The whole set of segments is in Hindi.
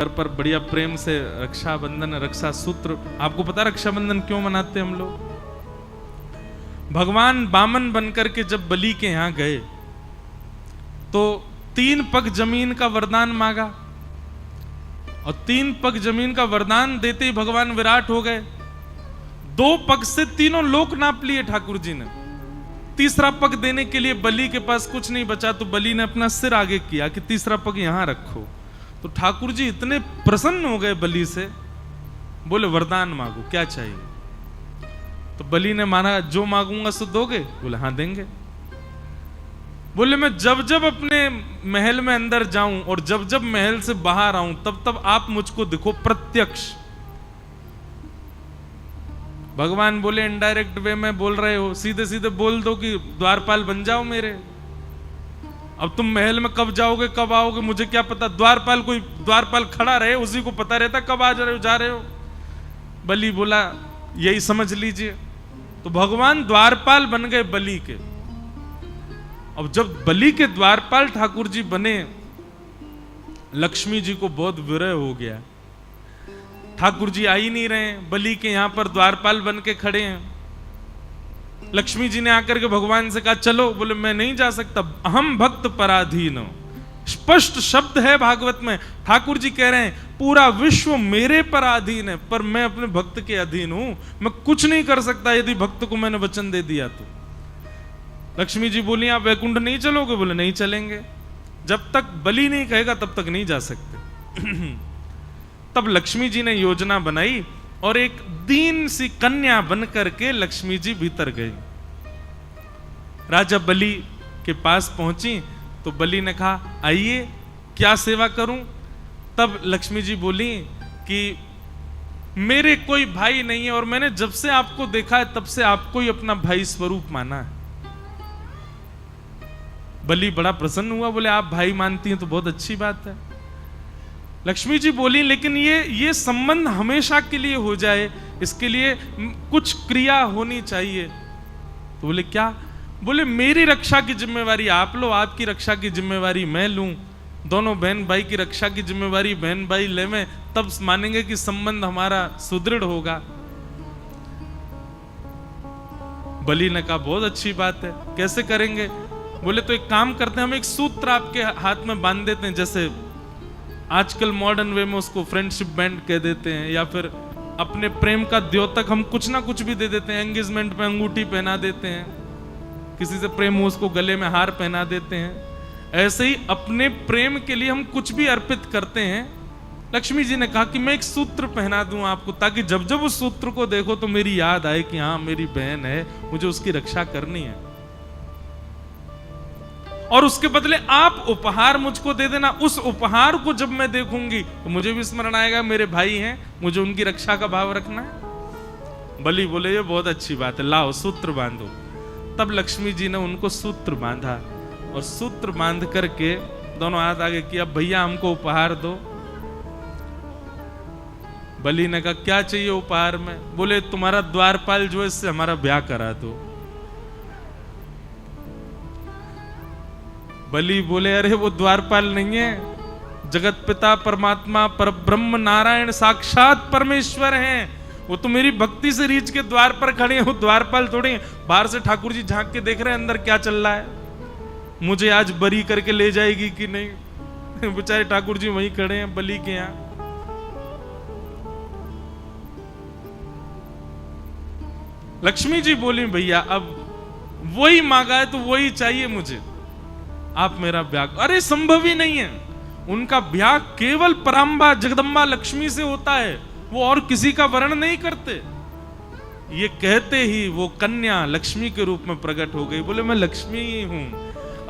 घर पर बढ़िया प्रेम से रक्षाबंधन रक्षा सूत्र। आपको पता रक्षाबंधन क्यों मनाते हैं हम लोग? भगवान बामन बनकर के जब बलि के यहां गए तो 3 पग जमीन का वरदान मांगा और 3 पग जमीन का वरदान देते ही भगवान विराट हो गए। 2 पग से तीनों लोक नाप लिए ठाकुर जी ने। तीसरा पग देने के लिए बलि के पास कुछ नहीं बचा तो बलि ने अपना सिर आगे किया कि तीसरा पग यहां रखो। तो ठाकुर जी इतने प्रसन्न हो गए बलि से, बोले वरदान मांगो, क्या चाहिए? तो बलि ने माना जो मांगूंगा सो दोगे? बोले हाँ देंगे। बोले मैं जब जब अपने महल में अंदर जाऊं और जब जब महल से बाहर आऊं तब तब आप मुझको दिखो प्रत्यक्ष। भगवान बोले इनडायरेक्ट वे में बोल रहे हो, सीधे सीधे बोल दो कि द्वारपाल बन जाओ मेरे। अब तुम महल में कब जाओगे कब आओगे मुझे क्या पता? द्वारपाल कोई द्वारपाल खड़ा रहे उसी को पता रहता कब आ रहे हो जा रहे हो। बलि बोला यही समझ लीजिए। तो भगवान द्वारपाल बन गए बलि के। अब जब बलि के द्वारपाल ठाकुर जी बने, लक्ष्मी जी को बहुत विरह हो गया। ठाकुर जी आ ही नहीं रहे, बलि के यहां पर द्वारपाल बन के खड़े हैं। लक्ष्मी जी ने आकर के भगवान से कहा चलो। बोले मैं नहीं जा सकता, अहम भक्त पराधीन। स्पष्ट शब्द है भागवत में। ठाकुर जी कह रहे हैं पूरा विश्व मेरे पर अधीन है पर मैं अपने भक्त के अधीन हूं, मैं कुछ नहीं कर सकता यदि भक्त को मैंने वचन दे दिया तो। लक्ष्मी जी बोली आप वैकुंठ नहीं चलोगे? बोले नहीं चलेंगे, जब तक बलि नहीं कहेगा तब तक नहीं जा सकते। तब लक्ष्मी जी ने योजना बनाई और एक दीन सी कन्या बन करके लक्ष्मी जी भीतर गई। राजा बलि के पास पहुंची तो बलि ने कहा आइए क्या सेवा करूं? तब लक्ष्मी जी बोली कि मेरे कोई भाई नहीं है और मैंने जब से आपको देखा है तब से आपको ही अपना भाई स्वरूप माना है। बलि बड़ा प्रसन्न हुआ, बोले आप भाई मानती हैं तो बहुत अच्छी बात है। लक्ष्मी जी बोली लेकिन ये संबंध हमेशा के लिए हो जाए इसके लिए कुछ क्रिया होनी चाहिए। तो बोले क्या? बोले मेरी रक्षा की जिम्मेवारी आप लो, आपकी रक्षा की जिम्मेवारी मैं लूं, दोनों बहन भाई की रक्षा की जिम्मेवारी बहन भाई ले में, तब मानेंगे कि संबंध हमारा सुदृढ़ होगा। बलि ने कहा बहुत अच्छी बात है, कैसे करेंगे? बोले तो एक काम करते हैं, हम एक सूत्र आपके हाथ में बांध देते हैं, जैसे आजकल मॉडर्न वे में उसको फ्रेंडशिप बैंड कह देते हैं, या फिर अपने प्रेम का द्योतक हम कुछ ना कुछ भी दे देते हैं। एंगेजमेंट पे अंगूठी पहना देते हैं, किसी से प्रेम हो उसको गले में हार पहना देते हैं। ऐसे ही अपने प्रेम के लिए हम कुछ भी अर्पित करते हैं। लक्ष्मी जी ने कहा कि मैं एक सूत्र पहना दूं आपको, ताकि जब जब उस सूत्र को देखो तो मेरी याद आए कि हाँ मेरी बहन है, मुझे उसकी रक्षा करनी है। और उसके बदले आप उपहार मुझको दे देना। उस उपहार को जब मैं देखूंगी तो मुझे भी स्मरण आएगा मेरे भाई हैं, मुझे उनकी रक्षा का भाव रखना है। बलि बोले ये बहुत अच्छी बात है, लाओ सूत्र बांधो। तब लक्ष्मी जी ने उनको सूत्र बांधा और सूत्र बांध करके दोनों हाथ आगे किया, भैया हमको उपहार दो। बलि ने कहा क्या चाहिए उपहार में? बोले तुम्हारा द्वारपाल जो है इससे हमारा ब्याह करा दो। बलि बोले अरे वो द्वारपाल नहीं है, जगत पिता परमात्मा परब्रह्म नारायण साक्षात परमेश्वर हैं। वो तो मेरी भक्ति से रीझ के द्वार पर खड़े हैं, वो द्वारपाल थोड़े हैं। बाहर से ठाकुर जी झांक के देख रहे हैं अंदर क्या चल रहा है, मुझे आज बरी करके ले जाएगी कि नहीं। बेचारे ठाकुर जी वहीं खड़े हैं बलि के यहां। लक्ष्मी जी बोली भैया अब वही मांगा है तो वही चाहिए मुझे, आप मेरा ब्याह। अरे संभव ही नहीं है, उनका ब्याह केवल पराम्बा जगदम्बा लक्ष्मी से होता है, वो और किसी का वर्ण नहीं करते। ये कहते ही वो कन्या लक्ष्मी के रूप में प्रकट हो गई। बोले मैं लक्ष्मी ही हूं,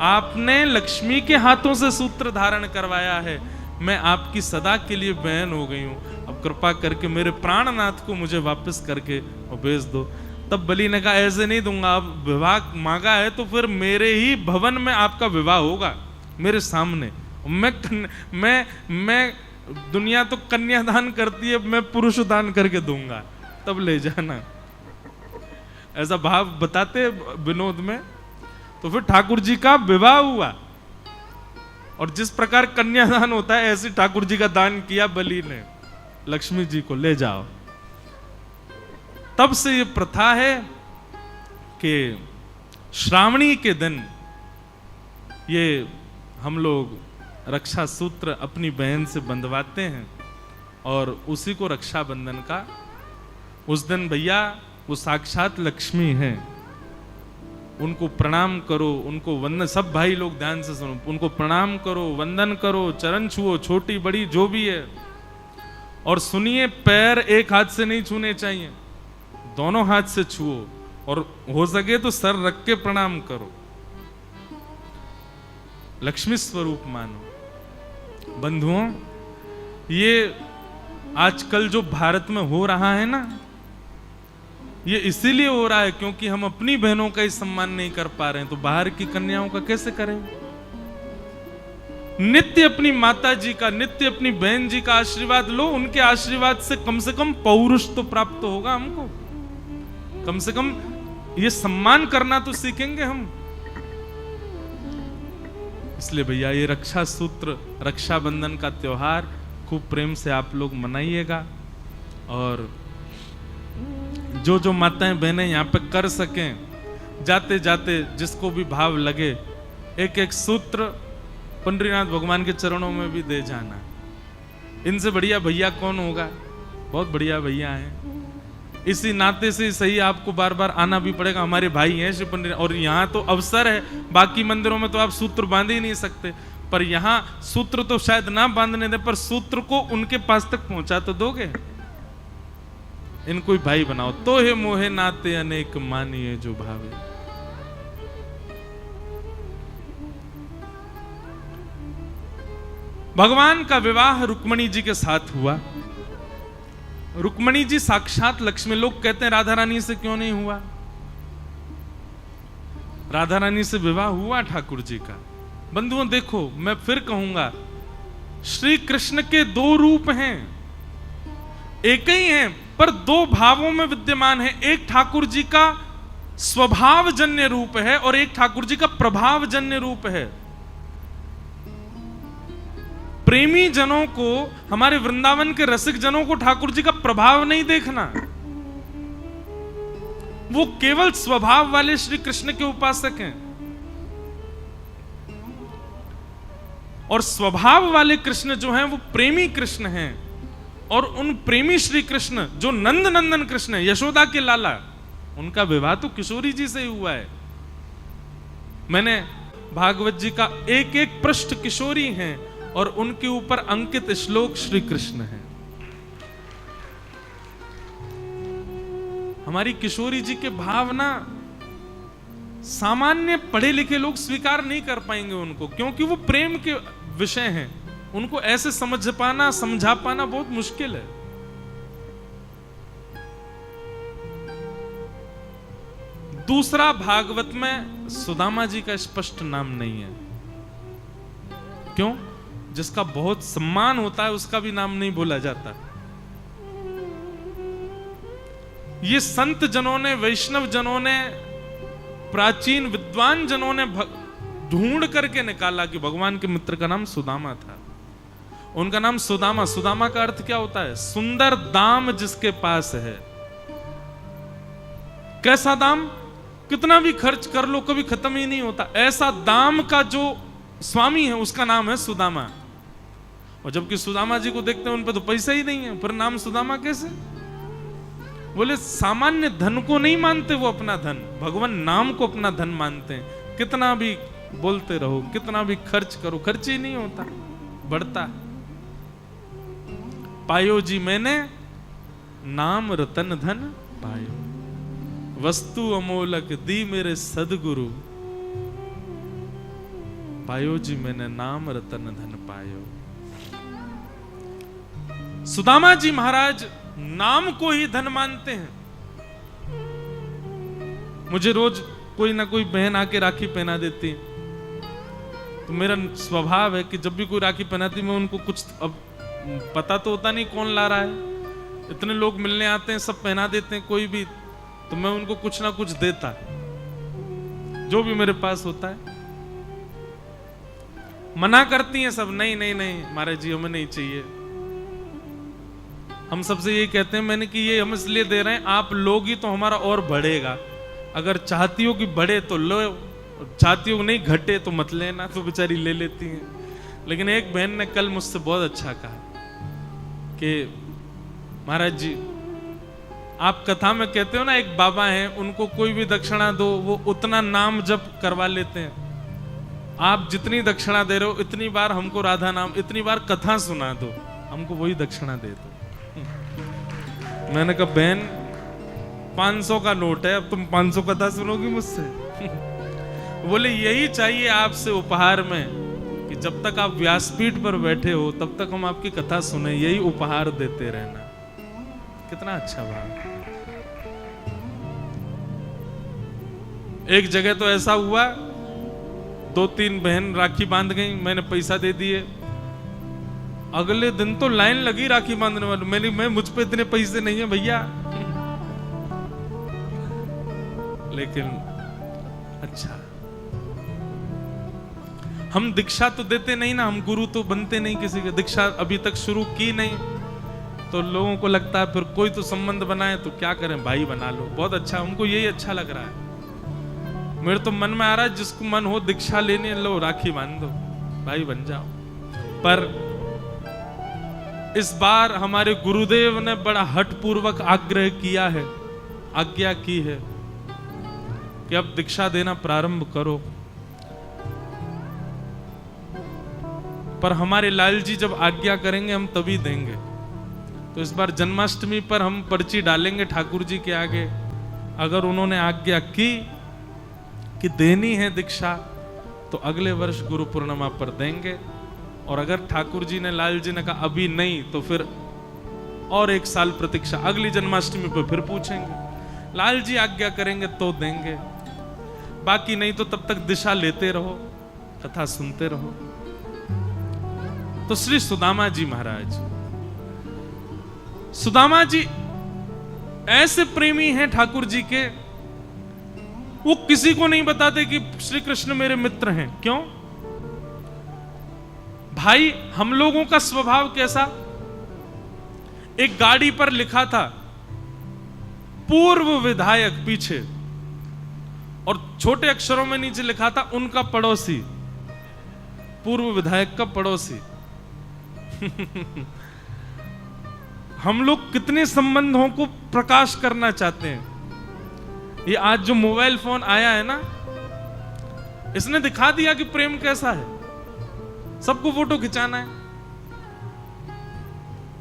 आपने लक्ष्मी के हाथों से सूत्र धारण करवाया है, मैं आपकी सदा के लिए बहन हो गई हूं। अब कृपा करके मेरे प्राणनाथ को मुझे वापस करके और भेज दो। तब बलि ने कहा ऐसे नहीं दूंगा, अब विवाह मांगा है तो फिर मेरे ही भवन में आपका विवाह होगा, मेरे सामने। मैं दुनिया तो कन्यादान करती है, मैं पुरुष दान करके दूंगा, तब ले जाना। ऐसा भाव बताते विनोद में। तो फिर ठाकुर जी का विवाह हुआ और जिस प्रकार कन्यादान होता है ऐसे ठाकुर जी का दान किया बलि ने, लक्ष्मी जी को ले जाओ। तब से ये प्रथा है कि श्रावणी के दिन ये हम लोग रक्षा सूत्र अपनी बहन से बंधवाते हैं और उसी को रक्षाबंधन का, उस दिन भैया वो साक्षात लक्ष्मी है, उनको प्रणाम करो, उनको वंदन, सब भाई लोग ध्यान से सुनो, उनको प्रणाम करो, वंदन करो, चरण छुओ, छोटी बड़ी जो भी है। और सुनिए, पैर एक हाथ से नहीं छूने चाहिए, दोनों हाथ से छुओ और हो सके तो सर रख के प्रणाम करो, लक्ष्मी स्वरूप मानो। बंधुओं, ये आजकल जो भारत में हो रहा है ना, ये इसीलिए हो रहा है क्योंकि हम अपनी बहनों का ही सम्मान नहीं कर पा रहे हैं, तो बाहर की कन्याओं का कैसे करें? नित्य अपनी माता जी का, नित्य अपनी बहन जी का आशीर्वाद लो, उनके आशीर्वाद से कम पौरुष तो प्राप्त होगा हमको, कम से कम ये सम्मान करना तो सीखेंगे हम। इसलिए भैया ये रक्षा सूत्र, रक्षाबंधन का त्योहार खूब प्रेम से आप लोग मनाइएगा, और जो जो माताएं बहनें यहाँ पे कर सकें, जाते जाते जिसको भी भाव लगे एक एक सूत्र पंडरीनाथ भगवान के चरणों में भी दे जाना। इनसे बढ़िया भैया कौन होगा? बहुत बढ़िया भैया हैं। इसी नाते से सही आपको बार बार आना भी पड़ेगा, हमारे भाई हैं श्री पंडित। और यहाँ तो अवसर है, बाकी मंदिरों में तो आप सूत्र बांध ही नहीं सकते, पर यहाँ सूत्र तो शायद ना बांधने दे, पर सूत्र को उनके पास तक पहुंचा तो दोगे। इनको ही भाई बनाओ। तो हे मोहे नाते अनेक मानिए जो भावे। भगवान का विवाह रुक्मणी जी के साथ हुआ। रुक्मणी जी साक्षात लक्ष्मी। लोग कहते हैं राधा रानी से क्यों नहीं हुआ? राधा रानी से विवाह हुआ ठाकुर जी का। बंधुओं देखो, मैं फिर कहूंगा, श्री कृष्ण के दो रूप हैं, एक ही हैं पर दो भावों में विद्यमान है। एक ठाकुर जी का स्वभाव जन्य रूप है और एक ठाकुर जी का प्रभाव जन्य रूप है। प्रेमी जनों को, हमारे वृंदावन के रसिक जनों को ठाकुर जी का प्रभाव नहीं देखना, वो केवल स्वभाव वाले श्री कृष्ण के उपासक हैं। और स्वभाव वाले कृष्ण जो हैं वो प्रेमी कृष्ण हैं, और उन प्रेमी श्री कृष्ण जो नंद नंदन कृष्ण है, यशोदा के लाला, उनका विवाह तो किशोरी जी से ही हुआ है। मैंने भागवत जी का एक एक पृष्ठ किशोरी हैं और उनके ऊपर अंकित श्लोक श्री कृष्ण हैं। हमारी किशोरी जी के भावना सामान्य पढ़े लिखे लोग स्वीकार नहीं कर पाएंगे उनको, क्योंकि वो प्रेम के विषय हैं। उनको ऐसे समझ पाना, समझा पाना बहुत मुश्किल है। दूसरा, भागवत में सुदामा जी का स्पष्ट नाम नहीं है। क्यों? जिसका बहुत सम्मान होता है उसका भी नाम नहीं बोला जाता। ये संत जनों ने, वैष्णव जनों ने, प्राचीन विद्वान जनों ने ढूंढ करके निकाला कि भगवान के मित्र का नाम सुदामा था। उनका नाम सुदामा, सुदामा का अर्थ क्या होता है? सुंदर दाम जिसके पास है। कैसा दाम? कितना भी खर्च कर लो कभी खत्म ही नहीं होता। ऐसा दाम का जो स्वामी है उसका नाम है सुदामा। और जबकि सुदामा जी को देखते हैं उन पे तो पैसा ही नहीं है, पर नाम सुदामा कैसे? बोले सामान्य धन को नहीं मानते वो अपना धन, भगवान नाम को अपना धन मानते हैं। कितना भी बोलते रहो, कितना भी खर्च करो, खर्च ही नहीं होता, बढ़ता। पायो जी मैंने नाम रतन धन पायो, वस्तु अमोलक दी मेरे सदगुरु, पायो जी मैंने नाम रतन धन पायो। सुदामा जी महाराज नाम को ही धन मानते हैं। मुझे रोज कोई ना कोई बहन आके राखी पहना देती, तो मेरा स्वभाव है कि जब भी कोई राखी पहनाती मैं उनको कुछ, अब पता तो होता नहीं कौन ला रहा है, इतने लोग मिलने आते हैं, सब पहना देते हैं कोई भी, तो मैं उनको कुछ ना कुछ देता, जो भी मेरे पास होता है। मना करती हैं सब, नहीं नहीं नहीं महाराज जी हमें नहीं चाहिए। हम सबसे ये कहते हैं मैंने कि ये हम इसलिए दे रहे हैं, आप लोगी तो हमारा और बढ़ेगा, अगर चाहती हो कि बढ़े तो लो, चाहती हो नहीं घटे तो मत लेना। तो बेचारी ले लेती हैं। लेकिन एक बहन ने कल मुझसे बहुत अच्छा कहा कि महाराज जी आप कथा में कहते हो ना, एक बाबा हैं उनको कोई भी दक्षिणा दो वो उतना नाम जप करवा लेते हैं, आप जितनी दक्षिणा दे रहे हो इतनी बार हमको राधा नाम, इतनी बार कथा सुना दो, हमको वही दक्षिणा दे दो। मैंने कहा बहन 500 का नोट है, अब तुम 500 कथा सुनोगी मुझसे? बोले यही चाहिए आपसे उपहार में कि जब तक आप व्यासपीठ पर बैठे हो तब तक हम आपकी कथा सुने, यही उपहार देते रहना। कितना अच्छा भाव। एक जगह तो ऐसा हुआ 2-3 बहन राखी बांध गई, मैंने पैसा दे दिए, अगले दिन तो लाइन लगी राखी बांधने वाली। मैं मुझ पे इतने पैसे नहीं है भैया। लेकिन अच्छा, हम दीक्षा तो देते नहीं ना, हम गुरु तो बनते नहीं किसी के, दीक्षा अभी तक शुरू की नहीं, तो लोगों को लगता है फिर कोई तो संबंध बनाए तो क्या करें, भाई बना लो। बहुत अच्छा, हमको यही अच्छा लग रहा है। मेरे तो मन में आ रहा है जिसको मन हो दीक्षा लेने लो, राखी बांध दो, भाई बन जाओ। पर इस बार हमारे गुरुदेव ने बड़ा हठपूर्वक आग्रह किया है, आज्ञा की है कि अब दीक्षा देना प्रारंभ करो। पर हमारे लाल जी जब आज्ञा करेंगे हम तभी देंगे। तो इस बार जन्माष्टमी पर हम पर्ची डालेंगे ठाकुर जी के आगे, अगर उन्होंने आज्ञा की कि देनी है दीक्षा तो अगले वर्ष गुरु पूर्णिमा पर देंगे, और अगर ठाकुर जी ने, लाल जी ने कहा अभी नहीं तो फिर और 1 साल प्रतीक्षा, अगली जन्माष्टमी पर फिर पूछेंगे। लाल जी आज्ञा करेंगे तो देंगे, बाकी नहीं तो तब तक दिशा लेते रहो, कथा सुनते रहो। तो श्री सुदामा जी महाराज, सुदामा जी ऐसे प्रेमी हैं ठाकुर जी के, वो किसी को नहीं बताते कि श्री कृष्ण मेरे मित्र हैं। क्यों भाई, हम लोगों का स्वभाव कैसा, एक गाड़ी पर लिखा था पूर्व विधायक पीछे, और छोटे अक्षरों में नीचे लिखा था उनका पड़ोसी, पूर्व विधायक का पड़ोसी। हम लोग कितने संबंधों को प्रकाश करना चाहते हैं। ये आज जो मोबाइल फोन आया है ना, इसने दिखा दिया कि प्रेम कैसा है। सबको फोटो खिंचाना है।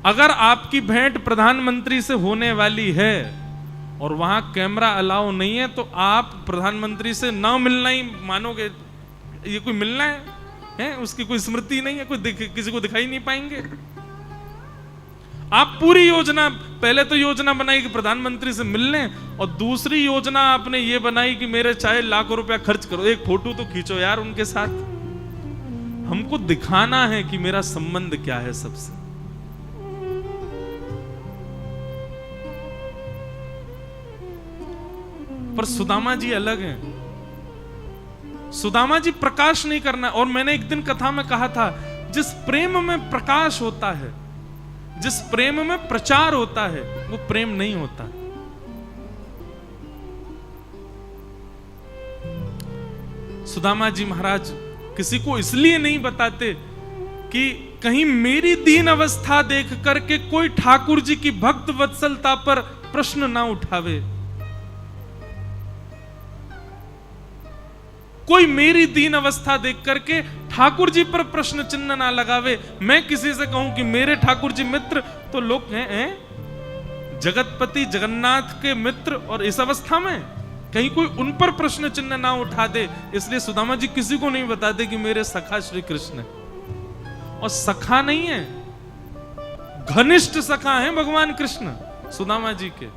अगर आपकी भेंट प्रधानमंत्री से होने वाली है और वहां कैमरा अलाउ नहीं है तो आप प्रधानमंत्री से ना मिलना ही मानोगे। ये कोई मिलना है? उसकी कोई स्मृति नहीं है, कोई किसी को दिखाई नहीं पाएंगे। आप पूरी योजना, पहले तो योजना बनाई कि प्रधानमंत्री से मिलने, और दूसरी योजना आपने ये बनाई कि मेरे चाहे लाखों रुपया खर्च करो, एक फोटो तो खींचो यार उनके साथ। हमको दिखाना है कि मेरा संबंध क्या है सबसे। पर सुदामा जी अलग हैं। सुदामा जी प्रकाश नहीं करना। और मैंने एक दिन कथा में कहा था, जिस प्रेम में प्रकाश होता है, जिस प्रेम में प्रचार होता है, वो प्रेम नहीं होता। सुदामा जी महाराज किसी को इसलिए नहीं बताते कि कहीं मेरी दीन अवस्था देख करके कोई ठाकुर जी की भक्त वत्सलता पर प्रश्न ना उठावे, कोई मेरी दीन अवस्था देख करके ठाकुर जी पर प्रश्न चिन्ह ना लगावे। मैं किसी से कहूं कि मेरे ठाकुर जी मित्र, तो लोग हैं जगतपति जगन्नाथ के मित्र, और इस अवस्था में कहीं कोई उन पर प्रश्न चिन्ह ना उठा दे। इसलिए सुदामा जी किसी को नहीं बताते कि मेरे सखा श्री कृष्ण। और सखा नहीं है, घनिष्ठ सखा है भगवान कृष्ण सुदामा जी के।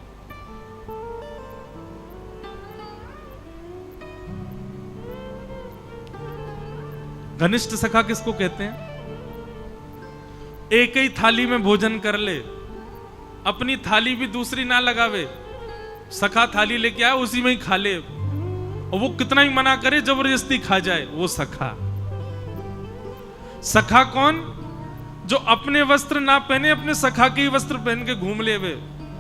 घनिष्ठ सखा किसको कहते हैं? एक ही थाली में भोजन कर ले, अपनी थाली भी दूसरी ना लगावे, सखा थाली लेके आए उसी में ही खा ले, और वो कितना ही मना करे जबरदस्ती खा जाए, वो सखा। सखा कौन? जो अपने वस्त्र ना पहने, अपने सखा के ही वस्त्र पहन के घूम ले वे।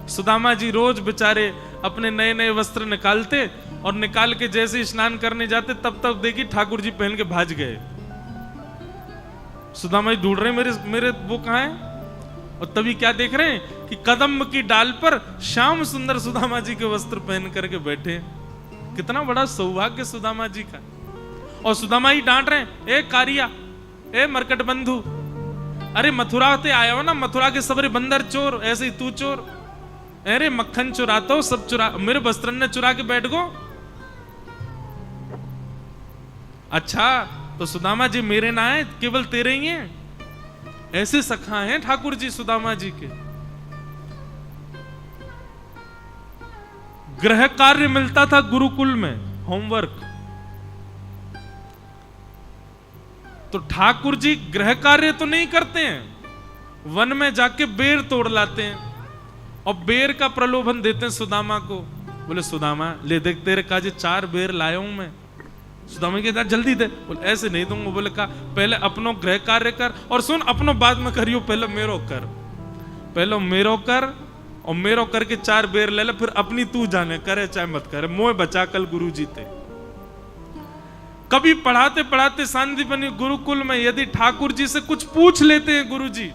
सुदामा जी रोज बेचारे अपने नए नए वस्त्र निकालते और निकाल के जैसे ही स्नान करने जाते तब तक देखी ठाकुर जी पहन के भाज गए। सुदामा जी ढूंढ रहे मेरे मेरे वो कहां है, और तभी क्या देख रहे हैं कि कदम्ब की डाल पर श्याम सुंदर सुदामा जी के वस्त्र पहन करके बैठे। कितना बड़ा सौभाग्य सुदामा जी का। और सुदामा ही डांट रहे हैं, ए कारिया, ए मरकट बंधु, अरे मथुरा से आया हो ना, मथुरा के सबरे बंदर चोर, ऐसे ही तू चोर। अरे मक्खन चुराता हो, सब चुरा, मेरे वस्त्र ने चुरा के बैठ गो। अच्छा तो सुदामा जी मेरे ना है, केवल तेरे ही हैं। ऐसे सखा हैं ठाकुर जी सुदामा जी के। गृह कार्य मिलता था गुरुकुल में, होमवर्क। तो ठाकुर जी गृह कार्य तो नहीं करते हैं, वन में जाके बेर तोड़ लाते हैं और बेर का प्रलोभन देते हैं सुदामा को। बोले सुदामा ले देख, तेरे काजे 4 बेर लाया हूं मैं। सुदामा के दादा जल्दी दे। बोले ऐसे नहीं दूंगा। बोले का पहले अपनो गृह कार्य कर, और सुन अपनो बाद में करियो, पहले मेरो कर। पहले मेरो कर, और मेरो करके 4 बेर ले ले, फिर अपनी तू जाने, करे चाहे मत करे, मोह बचा कल गुरु जी थे। कभी पढ़ाते पढ़ाते सांदीपनी गुरुकुल में यदि ठाकुर जी से कुछ पूछ लेते हैं गुरु जी,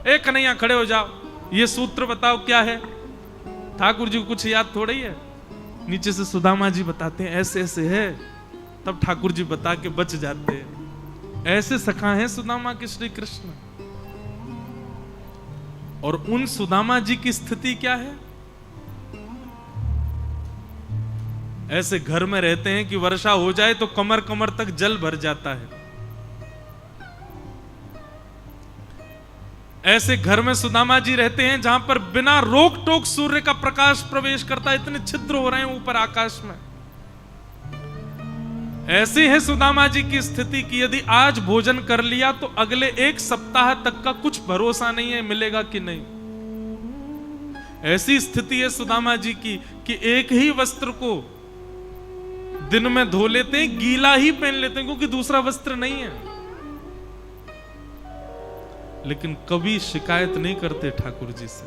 ए कन्हैया खड़े हो जाओ, ये सूत्र बताओ क्या है। ठाकुर जी को कुछ याद थोड़ा ही है, नीचे से सुदामा जी बताते हैं ऐसे ऐसे है, तब ठाकुर जी बता के बच जाते हैं। ऐसे सखा हैं सुदामा के श्री कृष्ण। और उन सुदामा जी की स्थिति क्या है? ऐसे घर में रहते हैं कि वर्षा हो जाए तो कमर कमर तक जल भर जाता है। ऐसे घर में सुदामा जी रहते हैं जहां पर बिना रोक टोक सूर्य का प्रकाश प्रवेश करता है, इतने छिद्र हो रहे हैं ऊपर आकाश में। ऐसी है सुदामा जी की स्थिति कि यदि आज भोजन कर लिया तो अगले 1 सप्ताह तक का कुछ भरोसा नहीं है मिलेगा कि नहीं। ऐसी स्थिति है सुदामा जी की कि एक ही वस्त्र को दिन में धो लेते हैं, गीला ही पहन लेते हैं क्योंकि दूसरा वस्त्र नहीं है। लेकिन कभी शिकायत नहीं करते ठाकुर जी से,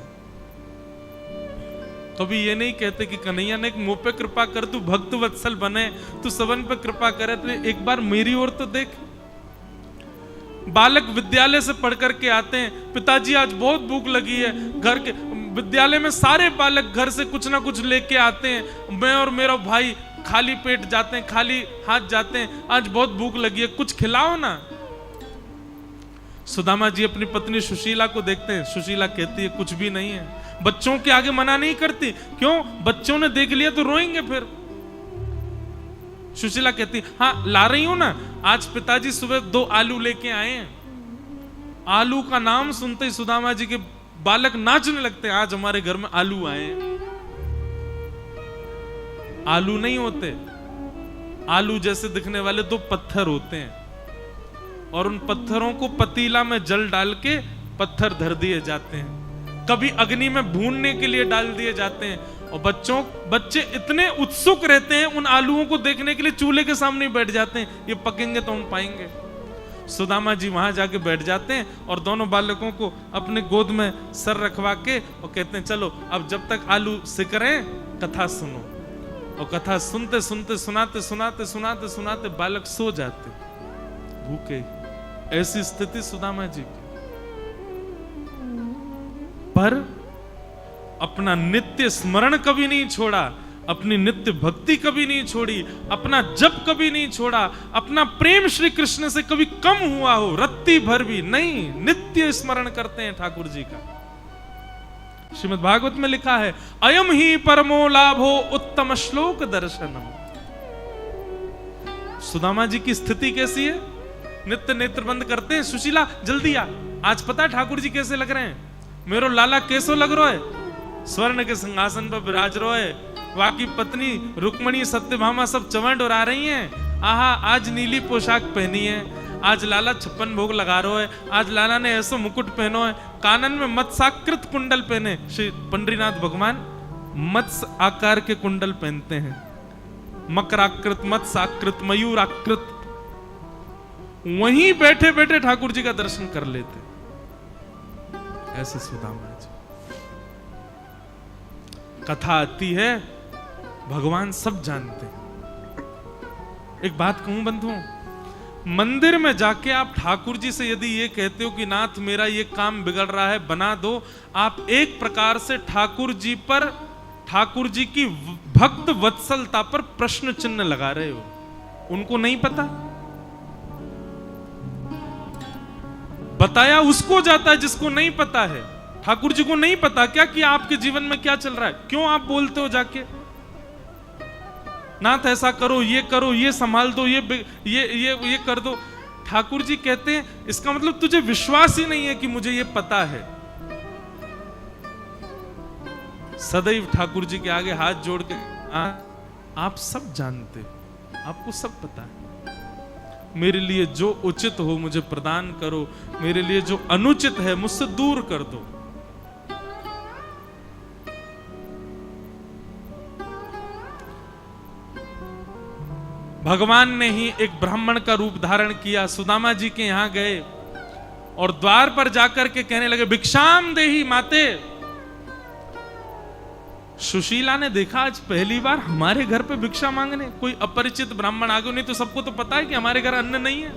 कभी ये नहीं कहते कि कन्हैया ने मुंह पे कृपा कर, तू भक्त वत्सल बने, तू सबन पे कृपा करे, तो एक बार मेरी ओर तो देख। बालक विद्यालय से पढ़ करके आते हैं, पिताजी आज बहुत भूख लगी है। घर के विद्यालय में सारे बालक घर से कुछ ना कुछ लेके आते हैं, मैं और मेरा भाई खाली पेट जाते हैं, खाली हाथ जाते हैं, आज बहुत भूख लगी है, कुछ खिलाओ ना। सुदामा जी अपनी पत्नी सुशीला को देखते हैं, सुशीला कहती है कुछ भी नहीं है। बच्चों के आगे मना नहीं करती, क्यों? बच्चों ने देख लिया तो रोएंगे फिर। सुशीला कहती हाँ ला रही हूं ना, आज पिताजी सुबह 2 आलू लेके आए हैं। आलू का नाम सुनते ही सुदामा जी के बालक नाचने लगते हैं, आज हमारे घर में आलू आए हैं। आलू नहीं होते, आलू जैसे दिखने वाले 2 पत्थर होते हैं, और उन पत्थरों को पतीला में जल डाल के पत्थर धर दिए जाते हैं, कभी अग्नि में भूनने के लिए डाल दिए जाते हैं। और बच्चे इतने उत्सुक रहते हैं उन आलूओं को देखने के लिए, चूल्हे के सामने बैठ जाते हैं, ये पकेंगे तो हम पाएंगे। सुदामा जी वहां जाके बैठ जाते हैं और दोनों बालकों को अपने गोद में सर रखवा के और कहते हैं चलो अब जब तक आलू सिक रहे कथा सुनो। और कथा सुनते सुनते सुनाते सुनाते सुनाते सुनाते बालक सो जाते भूखे। ऐसी स्थिति सुदामा जी की। पर अपना नित्य स्मरण कभी नहीं छोड़ा, अपनी नित्य भक्ति कभी नहीं छोड़ी, अपना जप कभी नहीं छोड़ा, अपना प्रेम श्री कृष्ण से कभी कम हुआ हो रत्ती भर भी नहीं, नित्य स्मरण करते हैं ठाकुर जी का। श्रीमद् भागवत में लिखा है अयम ही परमो लाभो उत्तम श्लोक दर्शनम। सुदामा जी की स्थिति कैसी है? नित्य नेत्र बंद करते हैं। सुशीला जल्दी आ, आज पता है ठाकुर जी कैसे लग रहे हैं? मेरो लाला कैसो लग रहा है? स्वर्ण के सिंहासन पर विराज रहा है, वाकी पत्नी रुक्मणी सत्यभामा सब चवंड उड़ा रही हैं। आहा आज नीली पोशाक पहनी है, आज लाला 56 भोग लगा रहा है, आज लाला ने ऐसा मुकुट पहनो है, कानन में मत्स्याकृत कुंडल पहने। श्री पंडरीनाथ भगवान मत्स्य आकार के कुंडल पहनते हैं, मकराकृत, मत्स्याकृत, मयूराकृत। वहीं बैठे बैठे ठाकुर जी का दर्शन कर लेते। ऐसे सुदामा जी। कथा आती है, भगवान सब जानते हैं। एक बात कहूं बंधुओं, मंदिर में जाके आप ठाकुर जी से यदि ये कहते हो कि नाथ मेरा ये काम बिगड़ रहा है, बना दो, आप एक प्रकार से ठाकुर जी की भक्त वत्सलता पर प्रश्न चिन्ह लगा रहे हो। उनको नहीं पता, बताया उसको जाता है जिसको नहीं पता है। ठाकुर जी को नहीं पता क्या कि आपके जीवन में क्या चल रहा है, क्यों आप बोलते हो जाके नाथ ऐसा करो, ये संभाल दो, ये कर दो। ठाकुर जी कहते हैं इसका मतलब तुझे विश्वास ही नहीं है कि मुझे ये पता है। सदैव ठाकुर जी के आगे हाथ जोड़ के आप सब जानते हो, आपको सब पता है, मेरे लिए जो उचित हो मुझे प्रदान करो, मेरे लिए जो अनुचित है मुझसे दूर कर दो। भगवान ने ही एक ब्राह्मण का रूप धारण किया, सुदामा जी के यहां गए और द्वार पर जाकर के कहने लगे भिक्षाम देहि माते। सुशीला ने देखा आज पहली बार हमारे घर पे भिक्षा मांगने कोई अपरिचित ब्राह्मण आ गए, नहीं तो सबको तो पता है कि हमारे घर अन्न नहीं है।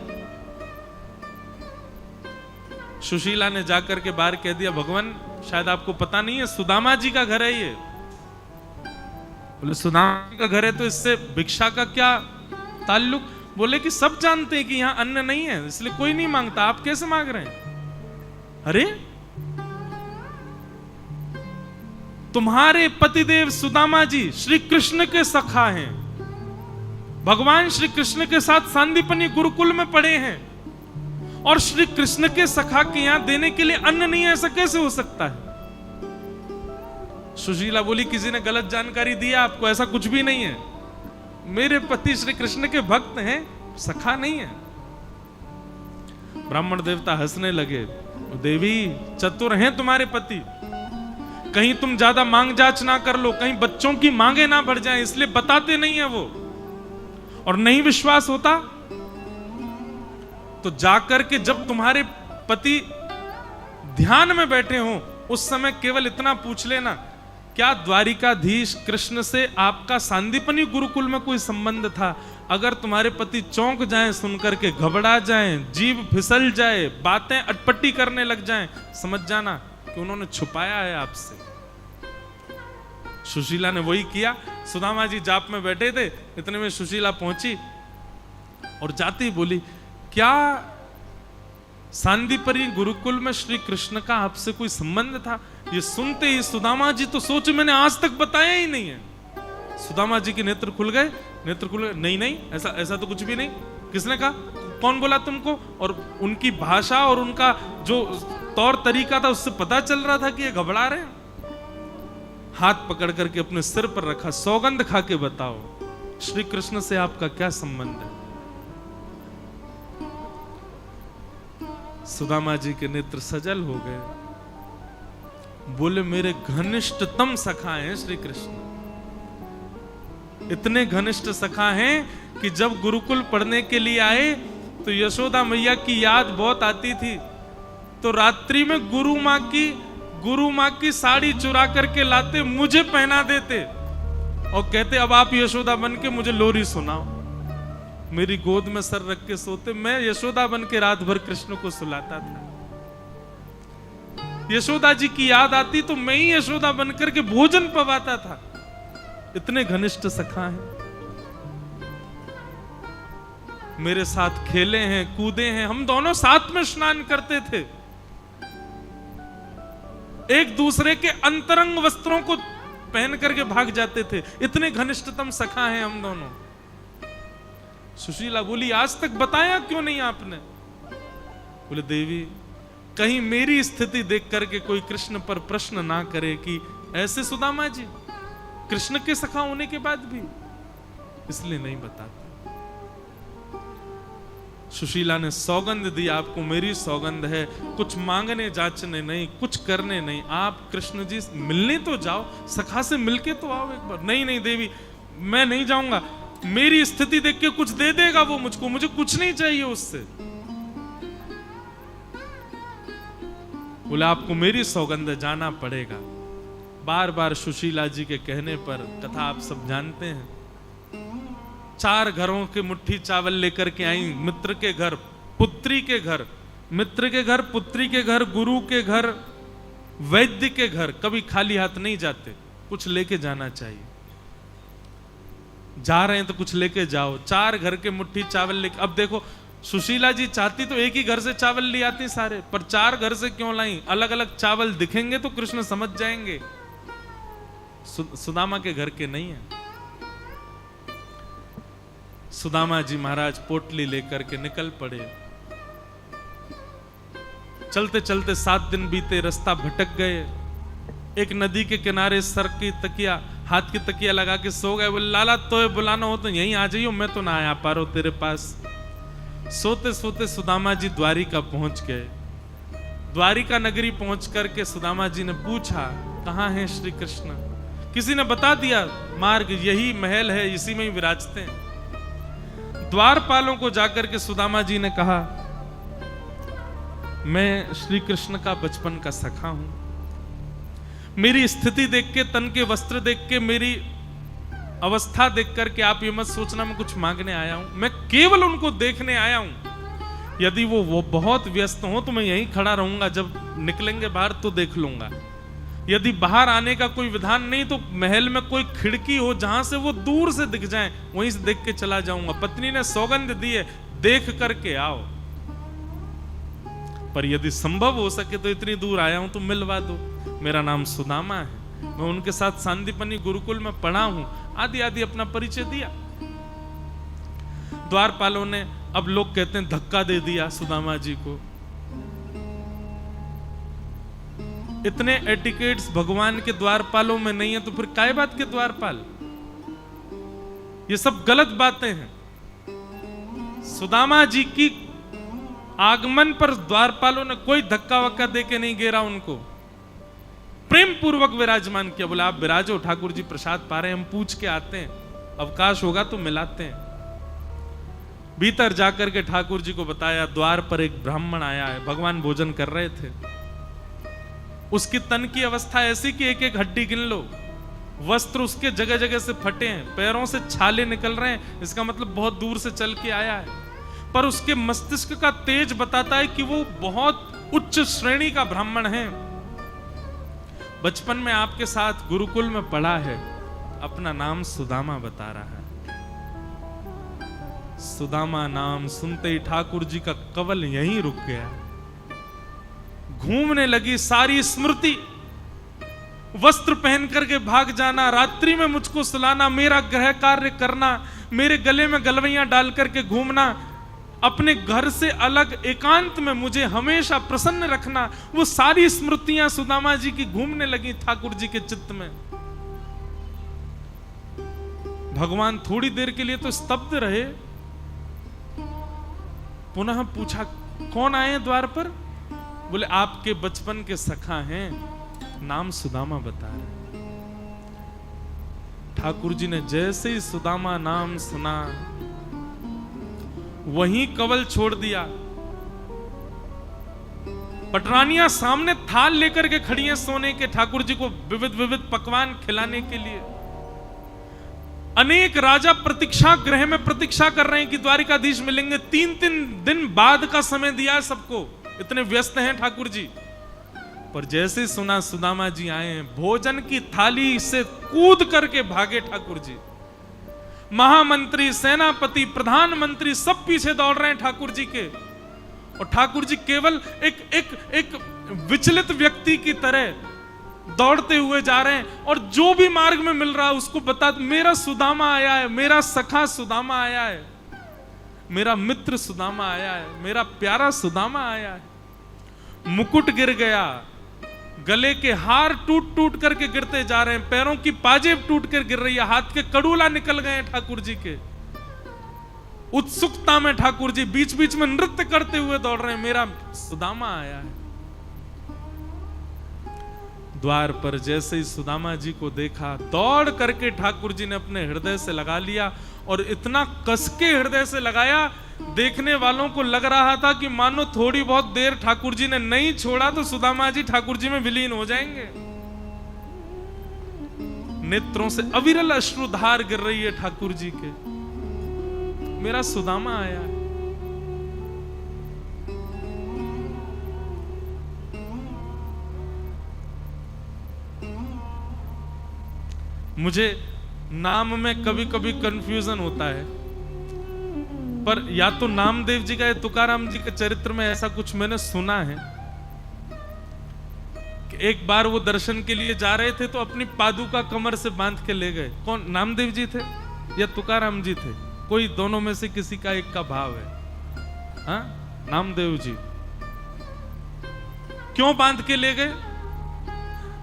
सुशीला ने जाकर के बाहर कह दिया भगवान शायद आपको पता नहीं है सुदामा जी का घर है ये। बोले सुदामा का घर है तो इससे भिक्षा का क्या ताल्लुक? बोले कि सब जानते हैं कि यहां अन्न नहीं है इसलिए कोई नहीं मांगता, आप कैसे मांग रहे हैं? अरे तुम्हारे पतिदेव सुदामा जी श्री कृष्ण के सखा हैं, भगवान श्री कृष्ण के साथ सांदीपनी गुरुकुल में पढ़े हैं और श्री कृष्ण के सखा के यहां देने के लिए अन्न नहीं है, ऐसा कैसे हो सकता है? सुशीला बोली किसी ने गलत जानकारी दी आपको, ऐसा कुछ भी नहीं है, मेरे पति श्री कृष्ण के भक्त हैं, सखा नहीं है। ब्राह्मण देवता हंसने लगे, देवी चतुर हैं तुम्हारे पति, कहीं तुम ज्यादा मांग जांच ना कर लो, कहीं बच्चों की मांगे ना बढ़ जाएं, इसलिए बताते नहीं है वो। और नहीं विश्वास होता तो जाकर के जब तुम्हारे पति ध्यान में बैठे हो उस समय केवल इतना पूछ लेना, क्या द्वारिकाधीश कृष्ण से आपका सांदीपनी गुरुकुल में कोई संबंध था? अगर तुम्हारे पति चौंक जाएं सुनकर के, घबरा जाएं, जीभ फिसल जाए, बातें अटपटी करने लग जाएं, समझ जाना कि उन्होंने छुपाया है आपसे। सुशीला ने वही किया। सुदामा जी जाप में बैठे थे, इतने में सुशीला पहुंची और जाती ही बोली क्या सांदीपनी गुरुकुल में श्री कृष्ण का आपसे कोई संबंध था? ये सुनते ही सुदामा जी तो सोचे मैंने आज तक बताया ही नहीं है। सुदामा जी के नेत्र खुल गए, नहीं ऐसा तो कुछ भी नहीं। किसने कहा? कौन बोला तुमको? और उनकी भाषा और उनका जो तौर तरीका था उससे पता चल रहा था कि ये घबरा रहे हैं। हाथ पकड़ करके अपने सिर पर रखा, सौगंध खा के बताओ श्री कृष्ण से आपका क्या संबंध है? सुदामा जी के नेत्र सजल हो गए, बोले मेरे घनिष्ठतम सखा हैं श्री कृष्ण, इतने घनिष्ठ सखा हैं कि जब गुरुकुल पढ़ने के लिए आए तो यशोदा मैया की याद बहुत आती थी, तो रात्रि में गुरु माँ की साड़ी चुरा करके लाते, मुझे पहना देते और कहते अब आप यशोदा बन के मुझे लोरी सुनाओ। मेरी गोद में सर रख के सोते, मैं यशोदा बन के रात भर कृष्ण को सुलाता था। यशोदा जी की याद आती तो मैं ही यशोदा बनकर के भोजन पवाता था। इतने घनिष्ठ सखा हैं, मेरे साथ खेले हैं, कूदे हैं, हम दोनों साथ में स्नान करते थे, एक दूसरे के अंतरंग वस्त्रों को पहन करके भाग जाते थे। इतने घनिष्ठतम सखा हैं हम दोनों। सुशीला बोली आज तक बताया क्यों नहीं आपने? बोले देवी कहीं मेरी स्थिति देख करके कोई कृष्ण पर प्रश्न ना करे कि ऐसे सुदामा जी कृष्ण के सखा होने के बाद भी, इसलिए नहीं बताते। सुशीला ने सौगंध दी, आपको मेरी सौगंध है, कुछ मांगने जांचने नहीं, कुछ करने नहीं, आप कृष्ण जी मिलने तो जाओ, सखा से मिलके तो आओ एक बार। नहीं देवी मैं नहीं जाऊंगा, मेरी स्थिति देख के कुछ दे देगा वो मुझको, मुझे कुछ नहीं चाहिए उससे। बोले आपको मेरी सौगंध जाना पड़ेगा। बार बार सुशीला जी के कहने पर, कथा आप सब जानते हैं, 4 घरों के मुट्ठी चावल लेकर के आई। मित्र के घर, पुत्री के घर, मित्र के घर, पुत्री के घर, गुरु के घर, वैद्य के घर। कभी खाली हाथ नहीं जाते, कुछ लेके जाना चाहिए। जा रहे हैं तो कुछ लेके जाओ। 4 घर के मुट्ठी चावल लेके, अब देखो सुशीला जी चाहती तो एक ही घर से चावल ले आती सारे, पर 4 घर से क्यों लाई? अलग अलग चावल दिखेंगे तो कृष्ण समझ जाएंगे। सुदामा के घर के नहीं है। सुदामा जी महाराज पोटली लेकर के निकल पड़े। चलते चलते 7 दिन बीते, रास्ता भटक गए। एक नदी के किनारे सर की तकिया, हाथ की तकिया लगा के सो गए। बोले लाला तो बुलाना हो तो यहीं आ जाइयो, मैं तो ना आया पा रहा हूं तेरे पास। सोते सोते सुदामा जी द्वारिका पहुंच गए। द्वारिका नगरी पहुंच करके सुदामा जी ने पूछा, कहां है श्री कृष्ण? किसी ने बता दिया, मार्ग यही महल है, इसी में ही विराजते हैं। द्वारपालों को जाकर के सुदामा जी ने कहा, मैं श्री कृष्ण का बचपन का सखा हूं। मेरी स्थिति देख के, तन के वस्त्र देख के, मेरी अवस्था देख करके आप ये मत सोचना मैं कुछ मांगने आया हूं। मैं केवल उनको देखने आया हूं। यदि वो बहुत व्यस्त हो तो मैं यहीं खड़ा रहूंगा, जब निकलेंगे बाहर तो देख लूंगा। यदि बाहर आने का कोई विधान नहीं तो महल में कोई खिड़की हो जहां से वो दूर से दिख जाए, वहीं से देख के चला जाऊंगा। पत्नी ने सौगंध दी है, देख करके आओ। पर यदि संभव हो सके तो इतनी दूर आया हूं तो मिलवा दो। मेरा नाम सुदामा है, मैं उनके साथ सांदीपनी गुरुकुल में पढ़ा हूं। आदि आदि अपना परिचय दिया। द्वारपालों ने, अब लोग कहते हैं, धक्का दे दिया सुदामा जी को। इतने एटिकेट्स भगवान के द्वारपालों में नहीं है तो फिर काय बात के द्वारपाल? ये सब गलत बातें हैं। सुदामा जी की आगमन पर द्वारपालों ने कोई धक्का वक्का दे के नहीं घेरा, उनको प्रेम पूर्वक विराजमान किया। बोला आप विराजो, ठाकुर जी प्रसाद पा रहे हैं, हम पूछ के आते हैं, अवकाश होगा तो मिलाते हैं। भीतर जाकर के ठाकुर जी को बताया, द्वार पर एक ब्राह्मण आया है। भगवान भोजन कर रहे थे। उसकी तन की अवस्था ऐसी कि एक एक हड्डी गिन लो। वस्त्र उसके जगह जगह से फटे हैं, पैरों से छाले निकल रहे हैं, इसका मतलब बहुत दूर से चल के आया है। पर उसके मस्तिष्क का तेज बताता है कि वो बहुत उच्च श्रेणी का ब्राह्मण है। बचपन में आपके साथ गुरुकुल में पढ़ा है, अपना नाम सुदामा बता रहा है। सुदामा नाम सुनते ही ठाकुर जी का कवल यहीं रुक गया। घूमने लगी सारी स्मृति। वस्त्र पहन करके भाग जाना, रात्रि में मुझको सुलाना, मेरा गृह कार्य करना, मेरे गले में गलवैयां डाल करके घूमना, अपने घर से अलग एकांत में मुझे हमेशा प्रसन्न रखना, वो सारी स्मृतियां सुदामा जी की घूमने लगी ठाकुर जी के चित्त में। भगवान थोड़ी देर के लिए तो स्तब्ध रहे। पुनः पूछा, कौन आए द्वार पर? बोले आपके बचपन के सखा हैं, नाम सुदामा बता रहे। ठाकुर जी ने जैसे ही सुदामा नाम सुना, वहीं कवल छोड़ दिया। पटरानियां सामने थाल लेकर के खड़ी हैं सोने के, ठाकुर जी को विविध विविध पकवान खिलाने के लिए। अनेक राजा प्रतीक्षा गृह में प्रतीक्षा कर रहे हैं कि द्वारिकाधीश मिलेंगे। 3-3 दिन बाद का समय दिया है सबको, इतने व्यस्त हैं ठाकुर जी। पर जैसे सुना सुदामा जी आए हैं, भोजन की थाली से कूद करके भागे ठाकुर जी। महामंत्री, सेनापति, प्रधानमंत्री सब पीछे दौड़ रहे हैं ठाकुर जी के, और ठाकुर जी केवल एक विचलित व्यक्ति की तरह दौड़ते हुए जा रहे हैं। और जो भी मार्ग में मिल रहा है उसको बता, मेरा सुदामा आया है, मेरा सखा सुदामा आया है, मेरा मित्र सुदामा आया है, मेरा प्यारा सुदामा आया है। मुकुट गिर गया, गले के हार टूट टूट करके गिरते जा रहे हैं, पैरों की पाजेब टूट कर गिर रही है, हाथ के कड़ूला निकल गए हैं ठाकुर जी के। उत्सुकता में ठाकुर जी बीच बीच में नृत्य करते हुए दौड़ रहे हैं, मेरा सुदामा आया है। द्वार पर जैसे ही सुदामा जी को देखा, दौड़ करके ठाकुर जी ने अपने हृदय से लगा लिया, और इतना कस के हृदय से लगाया देखने वालों को लग रहा था कि मानो थोड़ी बहुत देर ठाकुर जी ने नहीं छोड़ा तो सुदामा जी ठाकुर जी में विलीन हो जाएंगे। नेत्रों से अविरल अश्रुधार गिर रही है ठाकुर जी के। मेरा सुदामा आया है। मुझे नाम में कभी कभी कंफ्यूजन होता है, पर या तो नामदेव जी का या तुकाराम जी के चरित्र में ऐसा कुछ मैंने सुना है कि एक बार वो दर्शन के लिए जा रहे थे तो अपनी पादुका कमर से बांध के ले गए। कौन, नामदेव जी थे या तुकाराम जी थे? कोई दोनों में से किसी का एक का भाव है। हाँ, नामदेव जी। क्यों बांध के ले गए?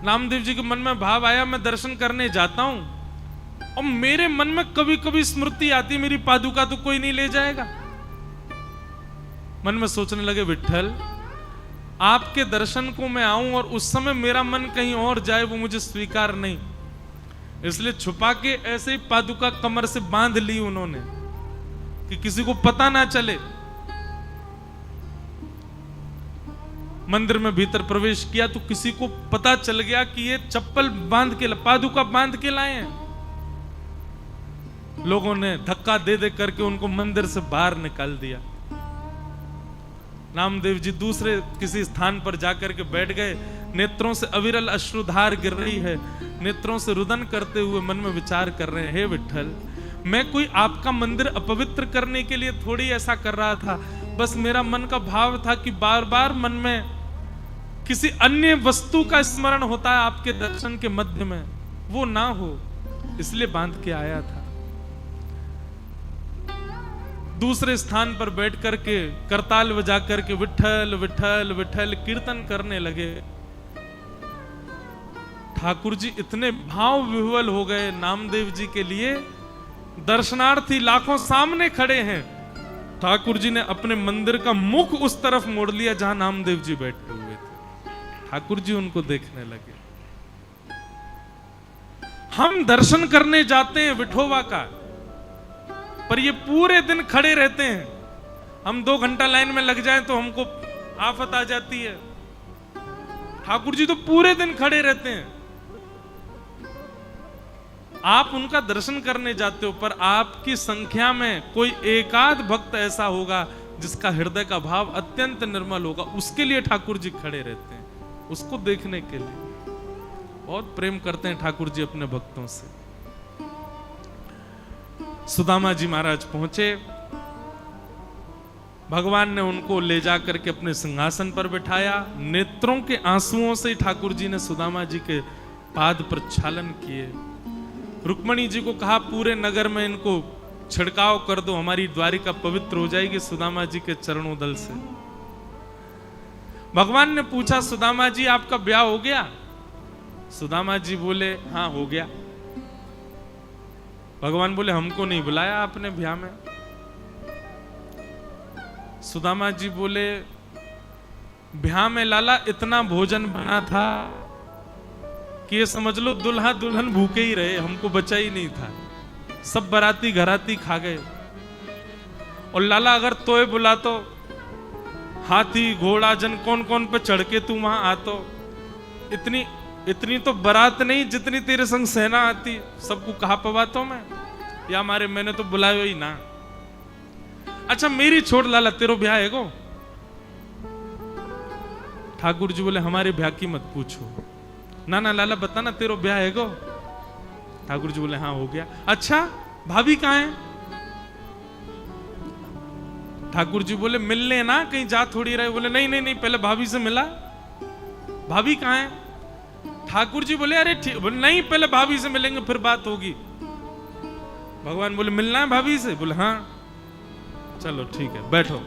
नामदेव जी के मन में भाव आया, मैं दर्शन करने जाता हूं और मेरे मन में कभी कभी स्मृति आती, मेरी पादुका तो कोई नहीं ले जाएगा। मन में सोचने लगे, विट्ठल आपके दर्शन को मैं आऊं और उस समय मेरा मन कहीं और जाए, वो मुझे स्वीकार नहीं। इसलिए छुपा के ऐसे ही पादुका कमर से बांध ली उन्होंने कि किसी को पता ना चले। मंदिर में भीतर प्रवेश किया तो किसी को पता चल गया कि ये चप्पल बांध के, पादुका बांध के लाए हैं। लोगों ने धक्का दे दे करके उनको मंदिर से बाहर निकाल दिया। नामदेव जी दूसरे किसी स्थान पर जाकर के बैठ गए। नेत्रों से अविरल अश्रुधार गिर रही है। नेत्रों से रुदन करते हुए मन में विचार कर रहे हैं, हे विट्ठल, मैं कोई आपका मंदिर अपवित्र करने के लिए थोड़ी ऐसा कर रहा था। बस मेरा मन का भाव था कि बार बार मन में किसी अन्य वस्तु का स्मरण होता है आपके दर्शन के मध्य में, वो ना हो, इसलिए बांध के आया था। दूसरे स्थान पर बैठ करके करताल बजा करके विट्ठल विट्ठल विट्ठल कीर्तन करने लगे। ठाकुर जी इतने भाव विह्वल हो गए नामदेव जी के लिए। दर्शनार्थी लाखों सामने खड़े हैं। ठाकुर जी ने अपने मंदिर का मुख उस तरफ मोड़ लिया जहां नामदेव जी बैठे हुए थे। ठाकुर जी उनको देखने लगे। हम दर्शन करने जाते हैं विठोबा का, पर ये पूरे दिन खड़े रहते हैं। हम 2 घंटा लाइन में लग जाएं तो हमको आफत आ जाती है। ठाकुर जी तो पूरे दिन खड़े रहते हैं। आप उनका दर्शन करने जाते हो, पर आपकी संख्या में कोई एकाध भक्त ऐसा होगा जिसका हृदय का भाव अत्यंत निर्मल होगा, उसके लिए ठाकुर जी खड़े रहते हैं, उसको देखने के लिए। बहुत प्रेम करते हैं ठाकुर जी अपने भक्तों से। सुदामा जी महाराज पहुंचे। भगवान ने उनको ले जाकर के अपने सिंहासन पर बिठाया। नेत्रों के आंसुओं से ठाकुर जी ने सुदामा जी के पाद प्रक्षालन किए। रुक्मणी जी को कहा, पूरे नगर में इनको छिड़काव कर दो, हमारी द्वारिका पवित्र हो जाएगी सुदामा जी के चरणोदल से। भगवान ने पूछा, सुदामा जी आपका ब्याह हो गया? सुदामा जी बोले, हाँ हो गया। भगवान बोले, हमको नहीं बुलाया आपने ब्याह में? सुदामा जी बोले, ब्याह में लाला इतना भोजन बना था कि ये समझ लो दुल्हा दुल्हन भूखे ही रहे, हमको बचा ही नहीं था। सब बाराती घराती खा गए। और लाला अगर तोय बुला तो हाथी घोड़ा जन कौन कौन पे चढ़ के तू वहां आतो। इतनी तो बारात नहीं जितनी तेरे संग सेना आती, सबको कहा पवातो मैं, या हमारे मैंने तो बुलाया ही ना। अच्छा मेरी छोड़ लाला, तेरो ब्याह है गो? ठाकुर जी बोले, हमारे ब्याह की मत पूछो। ना ना लाला बता ना, तेरो ब्याह है गो? ठाकुर जी बोले, हाँ हो गया। अच्छा भाभी कहाँ है? ठाकुर जी बोले, मिलने ना, कहीं जा थोड़ी रहे। बोले, नहीं नहीं नहीं, पहले भाभी से मिला। भाभी कहाँ है? ठाकुर जी बोले, अरे बोले, नहीं पहले भाभी से मिलेंगे फिर बात होगी। भगवान बोले, मिलना है भाभी से? बोले, हाँ। चलो ठीक है, बैठो,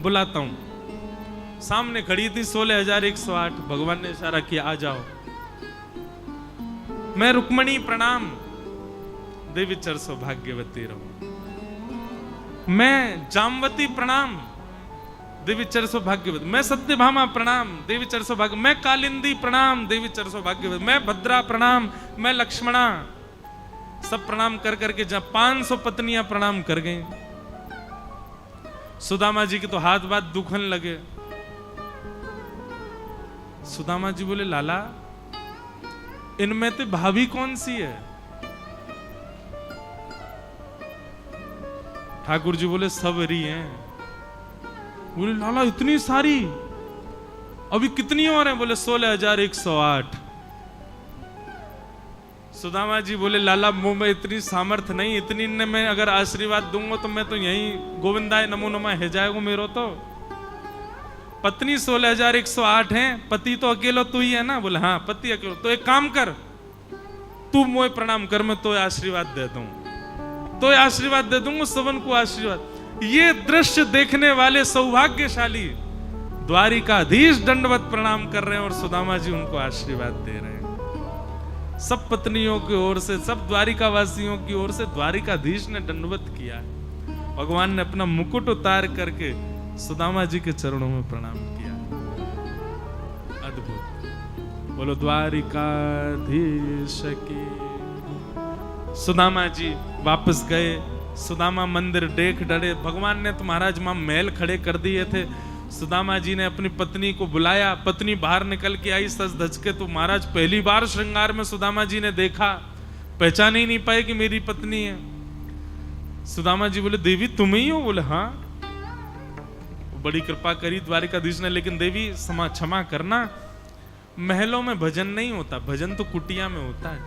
बुलाता हूं। सामने खड़ी थी 16,108। भगवान ने इशारा किया, आ जाओ। मैं रुक्मणी प्रणाम, देवी चर सौभाग्यवती रहो। मैं जामवती प्रणाम, देवी चर सौभाग्यवती। मैं सत्यभामा प्रणाम, देवी चर सौभाग्य। मैं कालिंदी प्रणाम, देवी चर सौभाग्यवती। मैं भद्रा प्रणाम, मैं लक्ष्मणा। सब प्रणाम कर करके जब 500 पत्नियां प्रणाम कर गई। सुदामा जी के तो हाथ बात दुखन लगे। सुदामा जी बोले लाला इनमें तो भाभी कौन सी है? ठाकुर जी बोले सब री हैं। बोले लाला इतनी सारी, अभी कितनी और हैं? बोले 16,108। सुदामा जी बोले लाला मुंह में इतनी सामर्थ नहीं, इतनी ने मैं अगर आशीर्वाद दूंगा तो मैं तो यही गोविंदाय नमो नमः है जाएगा मेरो तो। पत्नी 16,108 हैं, पति तो अकेलो तू ही है ना? बोले हाँ पति अकेलो। तो एक काम कर, तू मोए प्रणाम कर, मैं तो आशीर्वाद दे दूं, तो आशीर्वाद दे दूंगा सबन को आशीर्वाद। ये दृश्य देखने वाले सौभाग्यशाली द्वारिकाधीश दंडवत प्रणाम कर रहे हैं और सुदामा जी उनको आशीर्वाद दे रहे हैं। सब पत्नियों की ओर से, सब द्वारिका वासियों की ओर से द्वारिकाधीश ने दंडवत किया। भगवान ने अपना मुकुट उतार करके सुदामा जी के चरणों में प्रणाम किया। अद्भुत। बोलो द्वारिकाधीश की। सुदामा जी वापस गए। सुदामा मंदिर देख डरे। भगवान ने तो महाराज मां महल खड़े कर दिए थे। सुदामा जी ने अपनी पत्नी को बुलाया। पत्नी बाहर निकल के आई सज धज के। तो महाराज पहली बार श्रृंगार में सुदामा जी ने देखा, पहचान ही नहीं पाए कि मेरी पत्नी है। सुदामा जी बोले देवी तुम ही हो? बोले हाँ। बड़ी कृपा करी द्वारिकाधीश ने, लेकिन देवी क्षमा करना, महलों में भजन नहीं होता, भजन तो कुटिया में होता है।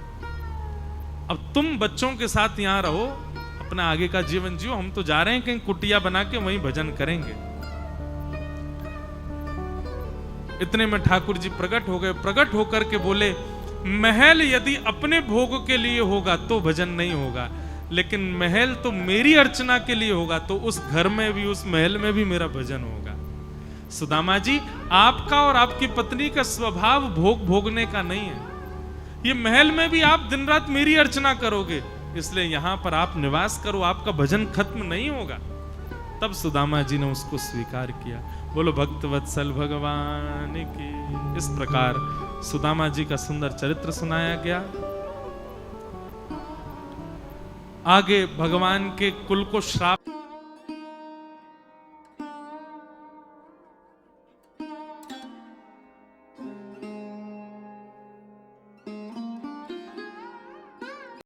अब तुम बच्चों के साथ यहां रहो, अपना आगे का जीवन जियो, हम तो जा रहे हैं कहीं कुटिया बना के वहीं भजन करेंगे। इतने में ठाकुर जी प्रकट हो गए। प्रकट होकर के बोले महल यदि अपने भोग के लिए होगा तो भजन नहीं होगा, लेकिन महल तो मेरी अर्चना के लिए होगा, तो उस घर में भी, उस महल में भी मेरा भजन होगा। सुदामा जी आपका और आपकी पत्नी का स्वभाव भोग भोगने का नहीं है। ये महल में भी आप दिन रात मेरी अर्चना करोगे, इसलिए यहां पर आप निवास करो, आपका भजन खत्म नहीं होगा। तब सुदामा जी ने उसको स्वीकार किया। बोलो भक्त वत्सल भगवान की। इस प्रकार सुदामा जी का सुंदर चरित्र सुनाया गया। आगे भगवान के कुल को श्राप